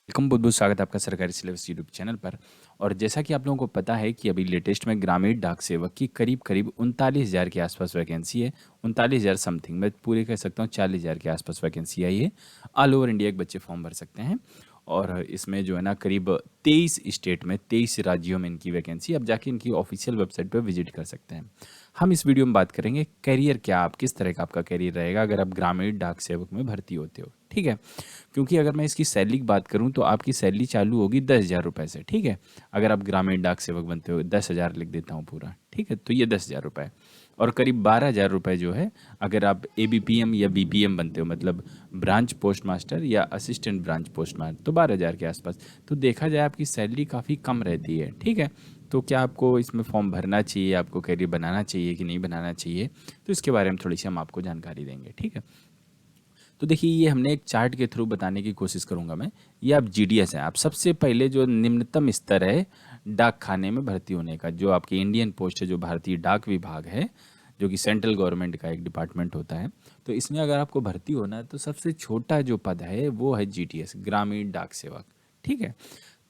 Welcome, बहुत बहुत स्वागत है आपका सरकारी सिलेबस यूट्यूब चैनल पर। और जैसा कि आप लोगों को पता है कि अभी लेटेस्ट में ग्रामीण डाक सेवक की करीब करीब 39,000 के आसपास वैकेंसी है। 39,000 समथिंग, मैं पूरे कह सकता हूँ 40,000 के आसपास वैकेंसी आई है। ऑल ओवर इंडिया के बच्चे फॉर्म भर सकते हैं। और इसमें जो है ना करीब 23 स्टेट में 23 राज्यों में इनकी वैकेंसी, अब जाके इनकी ऑफिशियल वेबसाइट पर विजिट कर सकते हैं। हम इस वीडियो में बात करेंगे करियर क्या, आप किस तरह का आपका करियर रहेगा अगर आप ग्रामीण डाक सेवक में भर्ती होते हो। ठीक है। क्योंकि अगर मैं इसकी सैलरी की बात करूं तो आपकी सैलरी चालू होगी 10,000 रुपये से। ठीक है। अगर आप ग्रामीण डाक सेवक बनते हो, 10,000 लिख देता हूं पूरा। ठीक है, तो ये 10,000 रुपये। और करीब 12,000 रुपये जो है अगर आप ABPM या BPM बनते हो, मतलब ब्रांच पोस्ट मास्टर या असिस्टेंट ब्रांच पोस्ट मास्टर, तो 12,000 के आसपास। तो देखा जाए आपकी सैलरी काफ़ी कम रहती है। ठीक है। तो क्या आपको इसमें फॉर्म भरना चाहिए, आपको करियर बनाना चाहिए कि नहीं बनाना चाहिए, तो इसके बारे में थोड़ी सी हम आपको जानकारी देंगे। ठीक है। तो देखिए, ये हमने एक चार्ट के थ्रू बताने की कोशिश करूंगा मैं। ये आप GDS हैं, आप सबसे पहले जो निम्नतम स्तर है डाक खाने में भर्ती होने का, जो आपकी इंडियन पोस्ट है, जो भारतीय डाक विभाग है, जो कि सेंट्रल गवर्नमेंट का एक डिपार्टमेंट होता है। तो इसमें अगर आपको भर्ती होना है तो सबसे छोटा जो पद है वो है GTS, ग्रामीण डाक सेवक। ठीक है।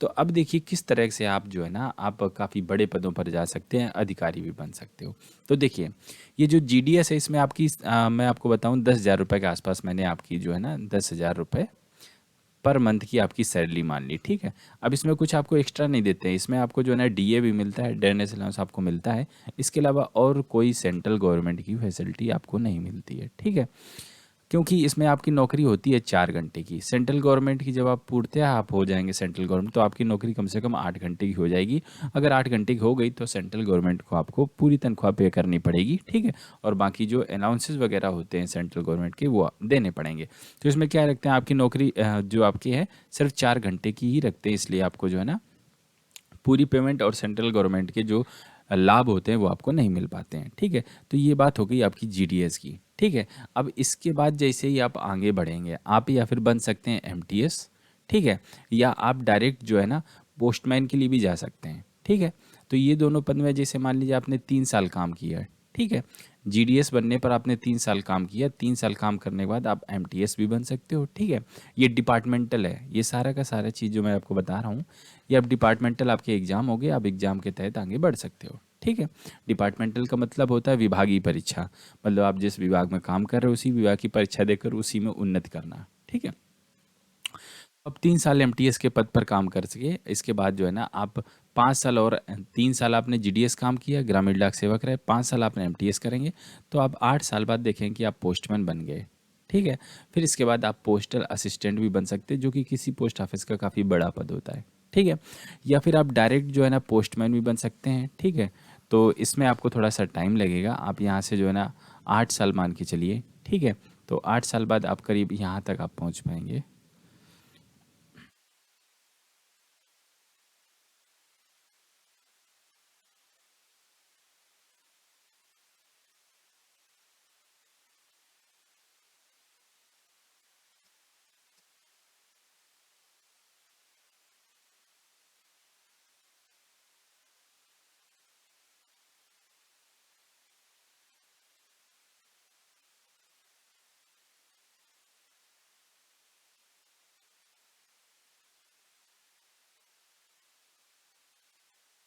तो अब देखिए किस तरह से आप जो है ना आप काफ़ी बड़े पदों पर जा सकते हैं, अधिकारी भी बन सकते हो। तो देखिए, ये जो GDS है इसमें आपकी मैं आपको बताऊं 10,000 रुपये के आसपास मैंने आपकी जो है ना 10,000 रुपये पर मंथ की आपकी सैलरी मान ली। ठीक है। अब इसमें कुछ आपको एक्स्ट्रा नहीं देते हैं, इसमें आपको जो है ना DA भी मिलता है, डेयरनेस अलाउंस आपको मिलता है। इसके अलावा और कोई सेंट्रल गवर्नमेंट की फैसिलिटी आपको नहीं मिलती है। ठीक है। क्योंकि इसमें आपकी नौकरी होती है 4 घंटे की। सेंट्रल गवर्नमेंट की जब आप पूर्णतः आप हो जाएंगे सेंट्रल गवर्नमेंट, तो आपकी नौकरी कम से कम 8 घंटे की हो जाएगी। अगर 8 घंटे की हो गई तो सेंट्रल गवर्नमेंट को आपको पूरी तनख्वाह पे करनी पड़ेगी। ठीक है। और बाकी जो अलाउंसेस वगैरह होते हैं सेंट्रल गवर्नमेंट के, वो देने पड़ेंगे। तो इसमें क्या रखते हैं, आपकी नौकरी जो आपकी है सिर्फ 4 घंटे की ही रखते हैं, इसलिए आपको जो है ना पूरी पेमेंट और सेंट्रल गवर्नमेंट के जो लाभ होते हैं वो आपको नहीं मिल पाते हैं। ठीक है। तो ये बात हो गई आपकी GDS की। ठीक है। अब इसके बाद जैसे ही आप आगे बढ़ेंगे, आप या फिर बन सकते हैं MTS। ठीक है। या आप डायरेक्ट जो है ना पोस्टमैन के लिए भी जा सकते हैं। ठीक है। तो ये दोनों पद में जैसे मान लीजिए आपने 3 साल काम किया है। ठीक है। GDS बनने पर आपने 3 साल काम किया, 3 साल काम करने के बाद आप MTS भी बन सकते हो। ठीक है। ये डिपार्टमेंटल है, ये सारा का सारा चीज़ जो मैं आपको बता रहा हूँ, ये अब डिपार्टमेंटल आपके एग्जाम हो गए, आप एग्जाम के तहत आगे बढ़ सकते हो। ठीक है। डिपार्टमेंटल का मतलब होता है विभागीय परीक्षा, मतलब आप जिस विभाग में काम कर रहे हो उसी विभाग की परीक्षा देकर उसी में उन्नति करना। ठीक है। अब 3 साल MTS के पद पर काम कर सके, इसके बाद जो है ना आप 5 साल और 3 साल आपने GDS काम किया, ग्रामीण डाक सेवक रहे, 5 साल आपने MTS करेंगे, तो आप 8 साल बाद देखें कि आप पोस्टमैन बन गए। ठीक है। फिर इसके बाद आप पोस्टल असिस्टेंट भी बन सकते हैं, जो कि किसी पोस्ट ऑफिस का काफ़ी बड़ा पद होता है। ठीक है। या फिर आप डायरेक्ट जो है ना पोस्टमैन भी बन सकते हैं। ठीक है। तो इसमें आपको थोड़ा सा टाइम लगेगा, आप यहाँ से जो है ना 8 साल मान के चलिए। ठीक है। तो 8 साल बाद आप करीब यहाँ तक आप पहुँच पाएंगे।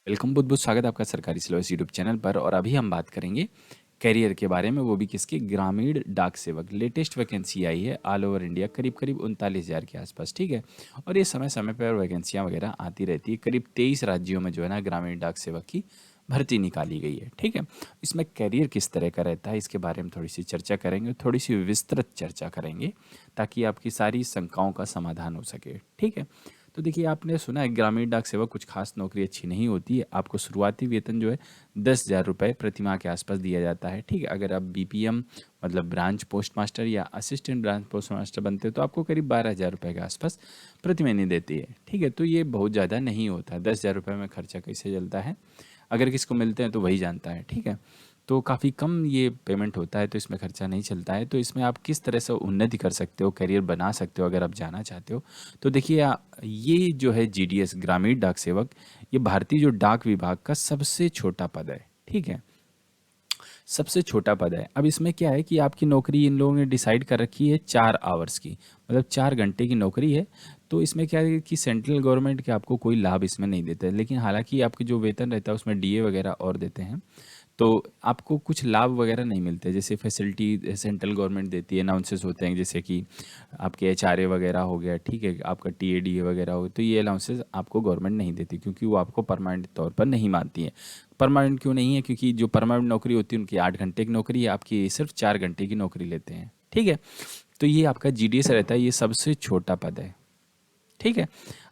वेलकम, बहुत बहुत स्वागत है आपका सरकारी सिलेबस यूट्यूब चैनल पर। और अभी हम बात करेंगे करियर के बारे में, वो भी किसके, ग्रामीण डाक सेवक। लेटेस्ट वैकेंसी आई है ऑल ओवर इंडिया, करीब करीब 39,000 के आसपास। ठीक है। और ये समय समय पर वैकेंसियाँ वगैरह आती रहती है। करीब 23 राज्यों में जो है ना ग्रामीण डाक सेवक की भर्ती निकाली गई है। ठीक है। इसमें करियर किस तरह का रहता है इसके बारे में थोड़ी सी चर्चा करेंगे, थोड़ी सी विस्तृत चर्चा करेंगे, ताकि आपकी सारी शंकाओं का समाधान हो सके। ठीक है। तो देखिए, आपने सुना है ग्रामीण डाक सेवक कुछ खास नौकरी अच्छी नहीं होती है। आपको शुरुआती वेतन जो है 10,000 रुपये प्रति माह के आसपास दिया जाता है। ठीक है। अगर आप BPM मतलब ब्रांच पोस्ट मास्टर या असिस्टेंट ब्रांच पोस्ट मास्टर बनते हो तो आपको करीब 12,000 रुपये के आसपास प्रति महीने देती है। ठीक है। तो ये बहुत ज़्यादा नहीं होता है, 10,000 रुपये में खर्चा कैसे चलता है अगर किसको मिलते हैं तो वही जानता है। ठीक है। तो काफ़ी कम ये पेमेंट होता है, तो इसमें खर्चा नहीं चलता है। तो इसमें आप किस तरह से उन्नति कर सकते हो, करियर बना सकते हो अगर आप जाना चाहते हो। तो देखिए, ये जो है GDS ग्रामीण डाक सेवक, ये भारतीय जो डाक विभाग का सबसे छोटा पद है। ठीक है। सबसे छोटा पद है। अब इसमें क्या है कि आपकी नौकरी इन लोगों ने डिसाइड कर रखी है 4 आवर्स की, मतलब 4 घंटे की नौकरी है। तो इसमें क्या है कि सेंट्रल गवर्नमेंट के आपको कोई लाभ इसमें नहीं देते हैं, लेकिन हालाँकि आपकी जो वेतन रहता है उसमें डीए वगैरह और देते हैं। तो आपको कुछ लाभ वगैरह नहीं मिलते, जैसे फैसिलिटी सेंट्रल गवर्नमेंट देती है, अनाउंसेस होते हैं जैसे कि आपके एचआरए वगैरह हो गया, ठीक है, आपका टीएडीए वगैरह हो, तो ये अलाउंसेस आपको गवर्नमेंट नहीं देती क्योंकि वो आपको परमानेंट तौर पर नहीं मानती है। परमानेंट क्यों नहीं है? क्योंकि जो परमानेंट नौकरी होती है उनकी 8 घंटे की नौकरी है, आपकी सिर्फ 4 घंटे की नौकरी लेते हैं, ठीक है। तो ये आपका जीडीएस रहता है, ये सबसे छोटा पद है, ठीक है।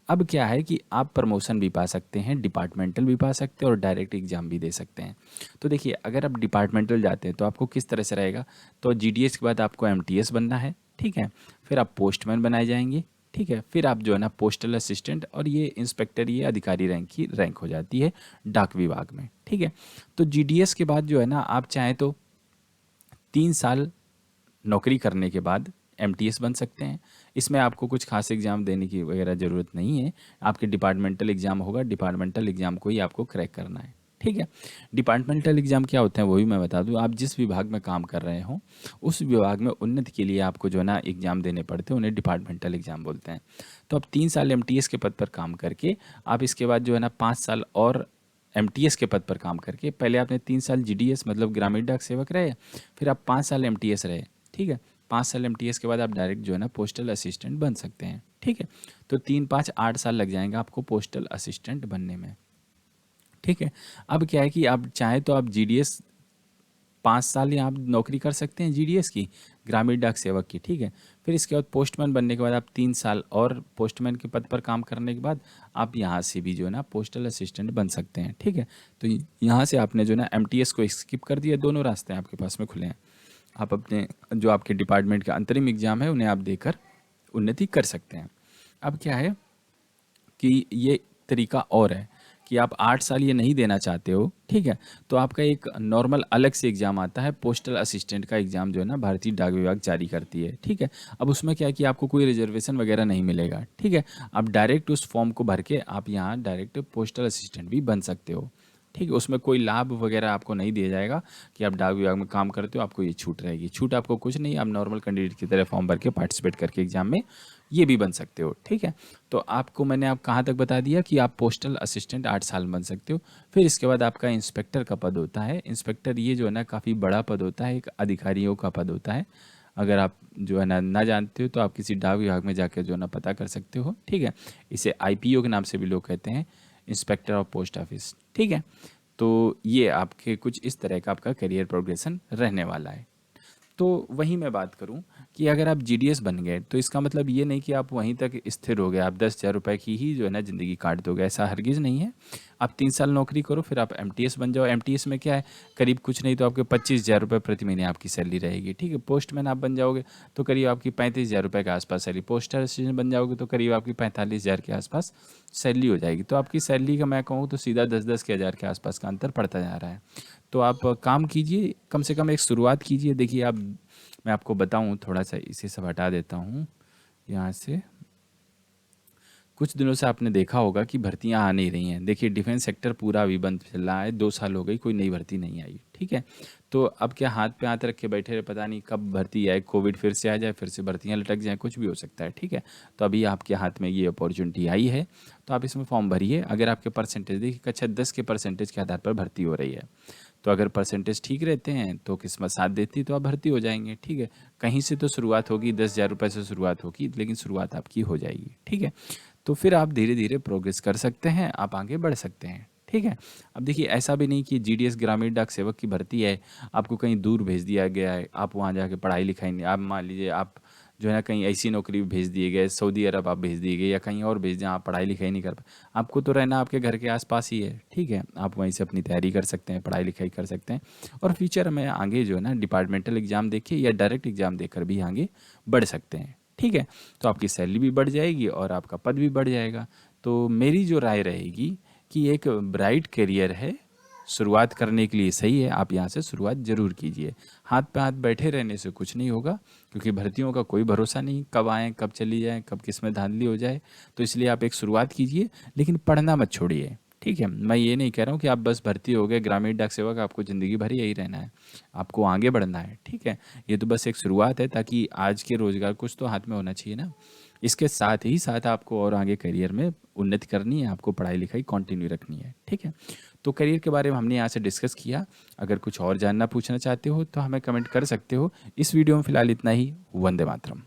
अब क्या है कि आप प्रमोशन भी पा सकते हैं, डिपार्टमेंटल भी पा सकते हैं और डायरेक्ट एग्जाम भी दे सकते हैं। तो देखिए, अगर आप डिपार्टमेंटल जाते हैं तो आपको किस तरह से रहेगा, तो जीडीएस के बाद आपको एमटीएस बनना है, ठीक है। फिर आप पोस्टमैन बनाए जाएंगे, ठीक है। फिर आप जो है ना पोस्टल असिस्टेंट और ये इंस्पेक्टर, ये अधिकारी रैंक की रैंक हो जाती है डाक विभाग में, ठीक है। तो जीडीएस के बाद जो है ना आप चाहें तो 3 साल नौकरी करने के बाद एमटीएस बन सकते हैं। इसमें आपको कुछ खास एग्ज़ाम देने की वगैरह ज़रूरत नहीं है। आपके डिपार्टमेंटल एग्ज़ाम होगा, डिपार्टमेंटल एग्ज़ाम को ही आपको क्रैक करना है, ठीक है। डिपार्टमेंटल एग्ज़ाम क्या होते हैं वो भी मैं बता दूं। आप जिस विभाग में काम कर रहे हो उस विभाग में उन्नति के लिए आपको जो है ना एग्ज़ाम देने पड़ते हैं, उन्हें डिपार्टमेंटल एग्ज़ाम बोलते हैं। तो अब 3 साल एमटीएस के पद पर काम करके आप इसके बाद जो है ना 5 साल और एमटीएस के पद पर काम करके, पहले आपने 3 साल जीडीएस मतलब ग्रामीण डाक सेवक रहे, फिर आप 5 साल एमटीएस रहे, ठीक है। 5 साल एमटीएस के बाद आप डायरेक्ट जो है ना पोस्टल असिस्टेंट बन सकते हैं, ठीक है। तो 3 5 8 साल लग जाएंगे आपको पोस्टल असिस्टेंट बनने में, ठीक है। अब क्या है कि आप चाहें तो आप जीडीएस 5 साल यहाँ आप नौकरी कर सकते हैं जीडीएस की, ग्रामीण डाक सेवक की, ठीक है। फिर इसके बाद पोस्टमैन बनने के बाद आप 3 साल और पोस्टमैन के पद पर काम करने के बाद आप यहाँ से भी जो है ना पोस्टल असिस्टेंट बन सकते हैं, ठीक है। तो यहाँ से आपने जो है ना एमटीएस को स्किप कर दिया, दोनों रास्ते आपके पास में खुले हैं। आप अपने जो आपके डिपार्टमेंट का अंतरिम एग्जाम है उन्हें आप देकर उन्नति कर सकते हैं। अब क्या है कि ये तरीका और है कि आप 8 साल ये नहीं देना चाहते हो, ठीक है। तो आपका एक नॉर्मल अलग से एग्ज़ाम आता है, पोस्टल असिस्टेंट का एग्ज़ाम जो है ना भारतीय डाक विभाग जारी करती है, ठीक है। अब उसमें क्या है कि आपको कोई रिजर्वेशन वगैरह नहीं मिलेगा, ठीक है। आप डायरेक्ट उस फॉर्म को भर के आप यहाँ डायरेक्ट पोस्टल असिस्टेंट भी बन सकते हो, ठीक है। उसमें कोई लाभ वगैरह आपको नहीं दिया जाएगा कि आप डाक विभाग में काम करते हो आपको ये छूट रहेगी, छूट आपको कुछ नहीं, आप नॉर्मल कैंडिडेट की तरह फॉर्म भर के पार्टिसिपेट करके एग्जाम में ये भी बन सकते हो, ठीक है। तो आपको मैंने आप कहाँ तक बता दिया कि आप पोस्टल असिस्टेंट 8 साल बन सकते हो। फिर इसके बाद आपका इंस्पेक्टर का पद होता है। इंस्पेक्टर ये जो है ना काफ़ी बड़ा पद होता है, एक अधिकारियों का पद होता है। अगर आप जो है ना जानते हो तो आप किसी डाक विभाग में जाकर जो है ना पता कर सकते हो, ठीक है। इसे आईपीओ के नाम से भी लोग कहते हैं, इंस्पेक्टर ऑफ पोस्ट ऑफिस, ठीक है। तो ये आपके कुछ इस तरह का आपका करियर प्रोग्रेशन रहने वाला है। तो वहीं मैं बात करूं कि अगर आप जीडीएस बन गए तो इसका मतलब ये नहीं कि आप वहीं तक स्थिर हो गए, आप 10,000 रुपये की ही जो है ना ज़िंदगी काट दोगे, ऐसा हरगिज़ नहीं है। आप 3 साल नौकरी करो, फिर आप एमटीएस बन जाओ। एमटीएस में क्या है, करीब कुछ नहीं तो आपके 25,000 रुपये प्रति महीने आपकी सैलरी रहेगी, ठीक है। पोस्टमैन आप बन जाओगे तो करीब आपकी 35,000 रुपये के आसपास सैलरी, पोस्टल असिस्टेंट बन जाओगे तो करीब आपकी 45,000 के आसपास सैलरी हो जाएगी। तो आपकी सैलरी का मैं कहूँ तो सीधा 10-10 के हज़ार के आसपास का अंतर पड़ता जा रहा है। तो आप काम कीजिए, कम से कम एक शुरुआत कीजिए। देखिए आप, मैं आपको बताऊं, थोड़ा सा इसे सब हटा देता हूं यहाँ से। कुछ दिनों से आपने देखा होगा कि भर्तियां आ नहीं रही हैं। देखिए डिफेंस सेक्टर पूरा अभी बंद चल रहा है, 2 साल हो गई कोई नई भर्ती नहीं आई, ठीक है। तो अब क्या हाथ पे हाथ रख के बैठे रहे, पता नहीं कब भर्ती आए, कोविड फिर से आ जाए, फिर से भर्तियां लटक जाएं, कुछ भी हो सकता है, ठीक है। तो अभी आपके हाथ में ये अपॉर्चुनिटी आई है, तो आप इसमें फॉर्म भरिए। अगर आपके परसेंटेज, देखिए कक्षा 10 के परसेंटेज के आधार पर भर्ती हो रही है, तो अगर परसेंटेज ठीक रहते हैं तो किस्मत साथ देती तो आप भर्ती हो जाएंगे, ठीक है। कहीं से तो शुरुआत होगी, 10,000 रुपये से शुरुआत होगी, लेकिन शुरुआत आपकी हो जाएगी, ठीक है। तो फिर आप धीरे धीरे प्रोग्रेस कर सकते हैं, आप आगे बढ़ सकते हैं, ठीक है। अब देखिए ऐसा भी नहीं कि जीडीएस ग्रामीण डाक सेवक की भर्ती है, आपको कहीं दूर भेज दिया गया है, आप वहाँ जाके पढ़ाई लिखाई नहीं, आप मान लीजिए आप जो है ना कहीं ऐसी नौकरी भेज दिए गए, सऊदी अरब आप भेज दिए गए या कहीं और भेज दिए, आप पढ़ाई लिखाई नहीं कर पाए। आपको तो रहना आपके घर के आसपास ही है, ठीक है। आप वहीं से अपनी तैयारी कर सकते हैं, पढ़ाई लिखाई कर सकते हैं और फ्यूचर में आगे जो है ना डिपार्टमेंटल एग्ज़ाम देखिए या डायरेक्ट एग्ज़ाम देकर भी आगे बढ़ सकते हैं, ठीक है। तो आपकी सैलरी भी बढ़ जाएगी और आपका पद भी बढ़ जाएगा। तो मेरी जो राय रहेगी कि एक ब्राइट करियर है, शुरुआत करने के लिए सही है, आप यहाँ से शुरुआत ज़रूर कीजिए। हाथ पे हाथ बैठे रहने से कुछ नहीं होगा, क्योंकि भर्तियों का कोई भरोसा नहीं, कब आएँ कब चली जाएँ, कब किस में धांधली हो जाए। तो इसलिए आप एक शुरुआत कीजिए, लेकिन पढ़ना मत छोड़िए, ठीक है, मैं ये नहीं कह रहा हूँ कि आप बस भर्ती हो गए ग्रामीण डाक सेवक, आपको ज़िंदगी भर यही रहना है, आपको आगे बढ़ना है, ठीक है। ये तो बस एक शुरुआत है, ताकि आज के रोज़गार कुछ तो हाथ में होना चाहिए ना। इसके साथ ही साथ आपको और आगे करियर में उन्नति करनी है, आपको पढ़ाई लिखाई कंटिन्यू रखनी है, ठीक है। तो करियर के बारे में हमने यहाँ से डिस्कस किया। अगर कुछ और जानना पूछना चाहते हो तो हमें कमेंट कर सकते हो। इस वीडियो में फ़िलहाल इतना ही। वंदे मातरम।